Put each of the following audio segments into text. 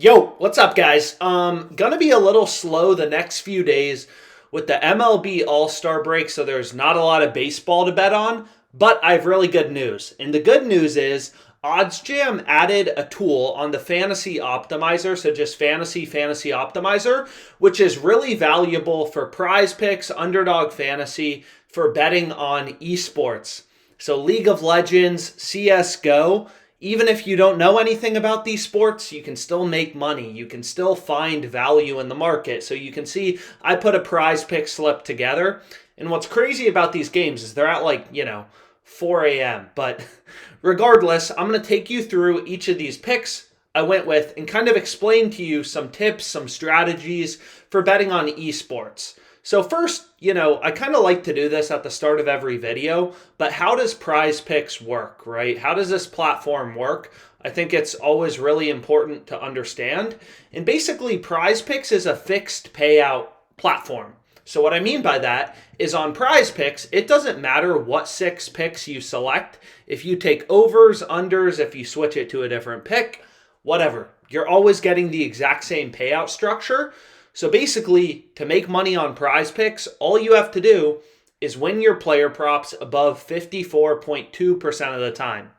Yo, what's up, guys? Gonna be a little slow the next few days with the MLB All-Star break, so there's not a lot of baseball to bet on, but I have really good news. And the good news is OddsJam added a tool on the Fantasy Optimizer, so just Fantasy Optimizer, which is really valuable for prize picks, underdog fantasy, for betting on eSports. So League of Legends, CSGO, even if you don't know anything about these sports, you can still make money. You can still find value in the market. So you can see I put a prize pick slip together. And what's crazy about these games is they're at 4 a.m. But regardless, I'm going to take you through each of these picks I went with and kind of explain to you some tips, some strategies for betting on esports. So first, I kind of like to do this at the start of every video, but how does PrizePicks work, right? How does this platform work? I think it's always really important to understand. And basically, PrizePicks is a fixed payout platform. So what I mean by that is on PrizePicks, it doesn't matter what 6 picks you select. If you take overs, unders, if you switch it to a different pick, whatever. You're always getting the exact same payout structure. So basically, to make money on PrizePicks, all you have to do is win your player props above 54.2% of the time.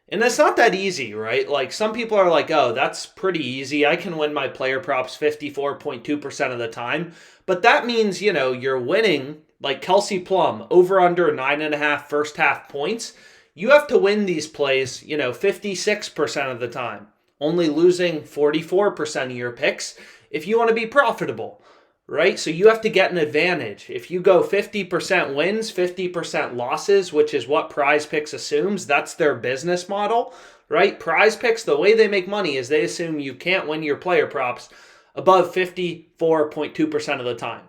And that's not that easy, right? Like some people are like, oh, that's pretty easy. I can win my player props 54.2% of the time. But that means, you're winning like Kelsey Plum over under 9.5 first half points. You have to win these plays, 56% of the time, only losing 44% of your picks if you want to be profitable, right? So you have to get an advantage. If you go 50% wins, 50% losses, which is what PrizePicks assumes, that's their business model, right? PrizePicks, the way they make money is they assume you can't win your player props above 54.2% of the time.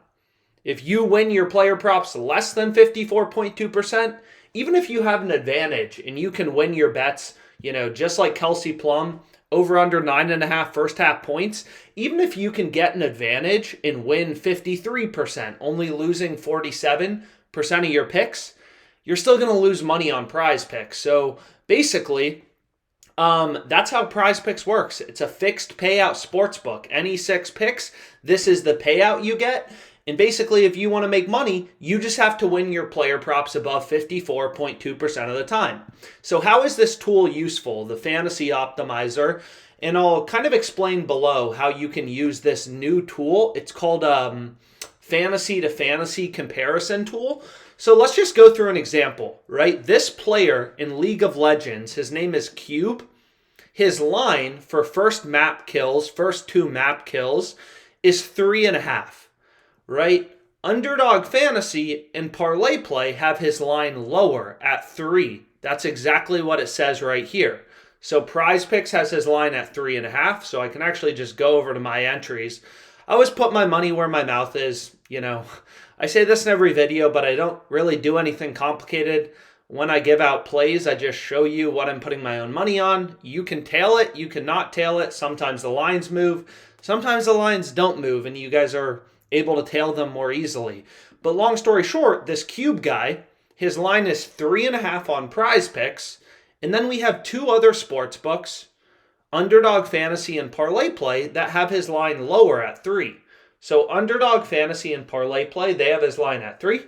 If you win your player props less than 54.2%, even if you have an advantage and you can win your bets, just like Kelsey Plum, over under 9.5 first half points, even if you can get an advantage and win 53%, only losing 47% of your picks, you're still going to lose money on PrizePicks. So basically, that's how PrizePicks works. It's a fixed payout sportsbook. Any 6 picks, this is the payout you get. And basically, if you want to make money, you just have to win your player props above 54.2% of the time. So how is this tool useful, the Fantasy Optimizer? And I'll kind of explain below how you can use this new tool. It's called Fantasy to Fantasy Comparison Tool. So let's just go through an example, right? This player in League of Legends, his name is Cube. His line for first 2 map kills, is 3.5. Right? Underdog Fantasy and Parlay Play have his line lower at 3. That's exactly what it says right here. So PrizePicks has his line at 3.5, so I can actually just go over to my entries. I always put my money where my mouth is. I say this in every video, but I don't really do anything complicated. When I give out plays, I just show you what I'm putting my own money on. You can tail it, you cannot tail it. Sometimes the lines move, sometimes the lines don't move, and you guys are able to tail them more easily. But long story short, this Cube guy, his line is 3.5 on PrizePicks, and then we have 2 other sports books, Underdog Fantasy and Parlay Play, that have his line lower at 3. So Underdog Fantasy and Parlay Play, they have his line at 3.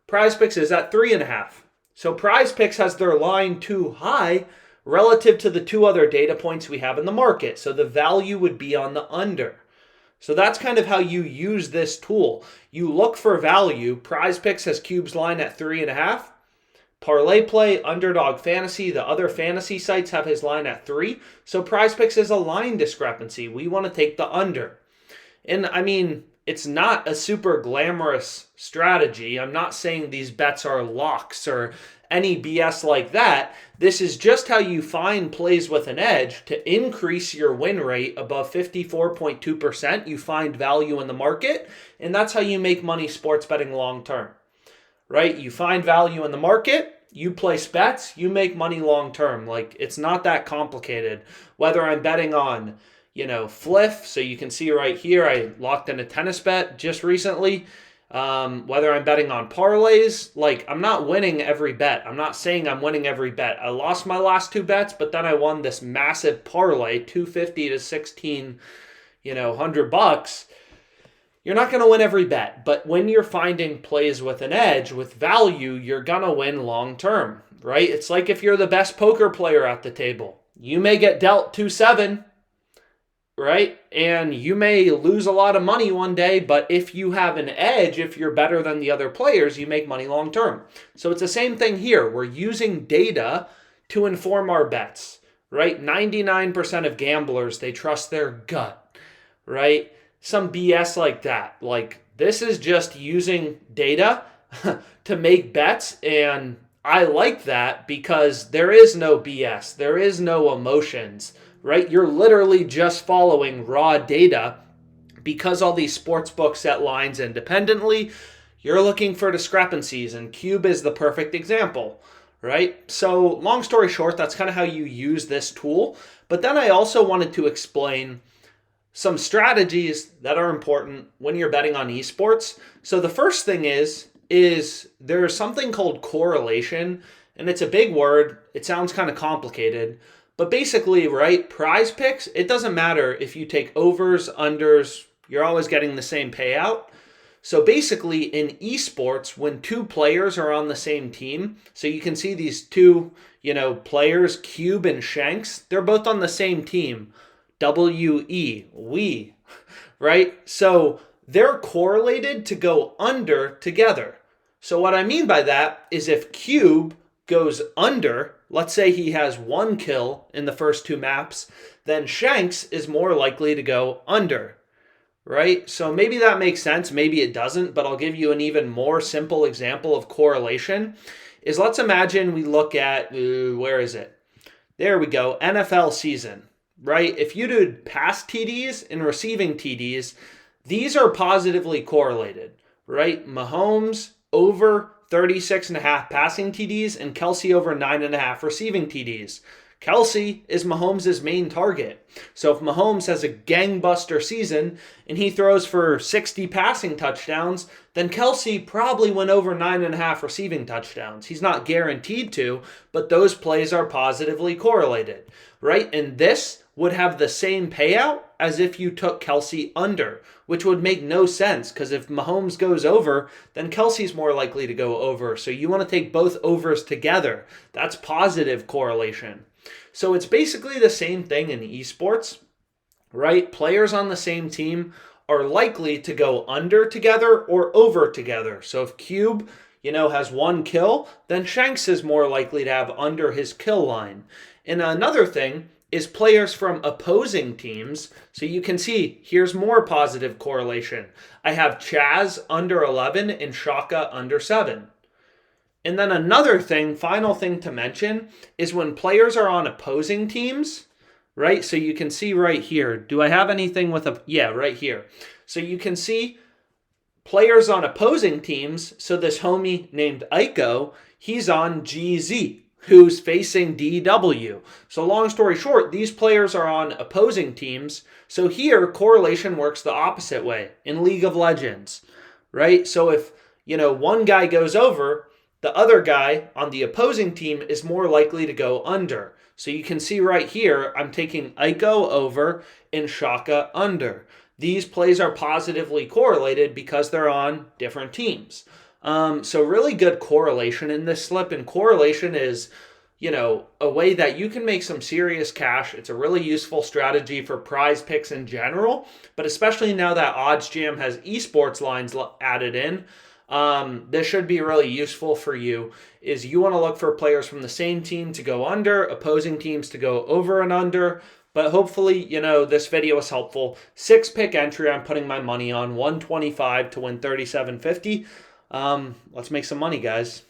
PrizePicks is at 3.5. So PrizePicks has their line too high relative to the 2 other data points we have in the market. So the value would be on the under. So that's kind of how you use this tool. You look for value. PrizePicks has Cube's line at 3.5. Parlay Play, Underdog Fantasy, the other fantasy sites have his line at 3. So PrizePicks is a line discrepancy. We want to take the under. And I mean, it's not a super glamorous strategy. I'm not saying these bets are locks or any BS like that. This is just how you find plays with an edge to increase your win rate above 54.2%. You find value in the market, and that's how you make money sports betting long term, right? You find value in the market, you place bets, you make money long term. Like, it's not that complicated. Whether I'm betting on, Fliff, so you can see right here, I locked in a tennis bet just recently. Whether I'm betting on parlays, like I'm not winning every bet. I'm not saying I'm winning every bet. I lost my last two bets, but then I won this massive parlay, 250 to 16, $100. You're not going to win every bet, but when you're finding plays with an edge, with value, you're going to win long term, right? It's like if you're the best poker player at the table. You may get dealt 2-7, right? And you may lose a lot of money one day, but if you have an edge, if you're better than the other players, you make money long term. So it's the same thing here. We're using data to inform our bets, right? 99% of gamblers, they trust their gut, right? Some BS like that. Like, this is just using data to make bets, and I like that because there is no BS. There is no emotions, right? You're literally just following raw data. Because all these sports books set lines independently, you're looking for discrepancies, and Cube is the perfect example, right? So long story short, that's kind of how you use this tool. But then I also wanted to explain some strategies that are important when you're betting on esports. So the first thing is there's something called correlation, and it's a big word. It sounds kind of complicated. But basically, right, PrizePicks, it doesn't matter if you take overs, unders, you're always getting the same payout. So basically, in esports, when two players are on the same team, so you can see these two, players, Cube and Shanks, they're both on the same team. we, right? So they're correlated to go under together. So what I mean by that is if Cube goes under, let's say he has 1 kill in the first 2 maps, then Shanks is more likely to go under, right? So maybe that makes sense, maybe it doesn't, but I'll give you an even more simple example of correlation. Is let's imagine we look at, where is it? There we go, NFL season, right? If you did pass TDs and receiving TDs, these are positively correlated, right? Mahomes over 36.5 passing TDs and Kelsey over 9.5 receiving TDs. Kelsey is Mahomes' main target. So if Mahomes has a gangbuster season and he throws for 60 passing touchdowns, then Kelsey probably went over 9.5 receiving touchdowns. He's not guaranteed to, but those plays are positively correlated, right? And this would have the same payout as if you took Kelsey under, which would make no sense because if Mahomes goes over, then Kelsey's more likely to go over. So you want to take both overs together. That's positive correlation. So it's basically the same thing in esports, right? Players on the same team are likely to go under together or over together. So if Cube, has 1 kill, then Shanks is more likely to have under his kill line. And another thing is players from opposing teams. So you can see here's more positive correlation. I have Chaz under 11 and Shaka under 7. And then another thing, final thing to mention, is when players are on opposing teams, right? So you can see right here. Do I have anything with a... Yeah, right here. So you can see players on opposing teams. So this homie named Aiko, he's on GZ, who's facing DW. So long story short, these players are on opposing teams. So here, correlation works the opposite way in League of Legends, right? So if, one guy goes over, the other guy on the opposing team is more likely to go under. So you can see right here, I'm taking Aiko over and Shaka under. These plays are positively correlated because they're on different teams. So really good correlation in this slip, and correlation is, a way that you can make some serious cash. It's a really useful strategy for prize picks in general, but especially now that OddsJam has esports lines added in, this should be really useful for you. Is you want to look for players from the same team to go under, opposing teams to go over and under. But hopefully, this video was helpful. 6-pick entry, I'm putting my money on 125 to win 37.50. Let's make some money, guys.